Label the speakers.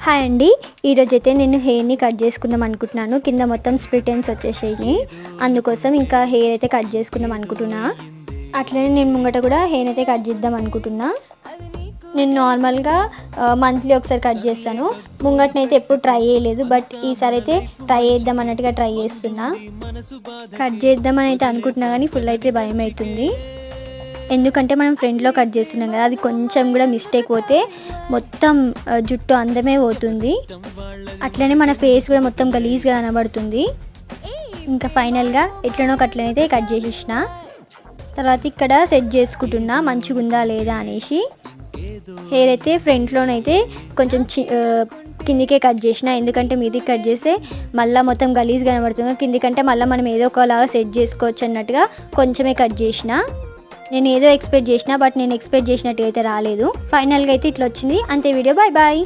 Speaker 1: Hi అండి, ఈరోజైతే నేను హెయిర్ని కట్ చేసుకుందాం అనుకుంటున్నాను. కింద మొత్తం స్ప్లిట్ ఎండ్స్ వచ్చేసాయి. అందుకోసం ఇంకా హెయిర్ అయితే కట్ చేసుకుందాం అనుకుంటున్నా. అట్లనే నేను ముంగట కూడా హెయిర్ అయితే కట్ చేద్దాం అనుకుంటున్నా. నేను నార్మల్గా మంత్లీ ఒకసారి కట్ చేస్తాను. ముంగటనైతే ఎప్పుడు ట్రై చేయలేదు, బట్ ఈసారి అయితే ట్రై చేద్దాం అన్నట్టుగా ట్రై చేస్తున్నా. కట్ చేద్దామని అయితే అనుకుంటున్నా కానీ ఫుల్ అయితే భయం అవుతుంది. ఎందుకంటే మనం ఫ్రంట్లో కట్ చేస్తున్నాం కదా, అది కొంచెం కూడా మిస్టేక్ పోతే మొత్తం జుట్టు అందమే పోతుంది. అట్లనే మన ఫేస్ కూడా మొత్తం గలీజ్గా కనబడుతుంది. ఇంకా ఫైనల్గా ఎట్లనో అట్లనైతే కట్ చేసేసిన. తర్వాత ఇక్కడ సెట్ చేసుకుంటున్నా మంచిగా ఉందా లేదా అనేసి. హెయిర్ అయితే ఫ్రంట్లోనైతే కొంచెం కిందికే కట్ చేసిన, ఎందుకంటే మీదికి కట్ చేస్తే మళ్ళీ మొత్తం గలీజ్ కనబడుతుంది. కిందికంటే మళ్ళీ మనం ఏదో ఒకలాగా సెట్ చేసుకోవచ్చు అన్నట్టుగా కొంచెమే కట్ చేసిన. నేను ఏదో ఎక్స్పెక్ట్ చేసిన, బట్ నేను ఎక్స్పెక్ట్ చేసినట్టు అయితే రాలేదు. ఫైనల్గా అయితే ఇట్లా వచ్చింది. అంతే వీడియో. Bye bye.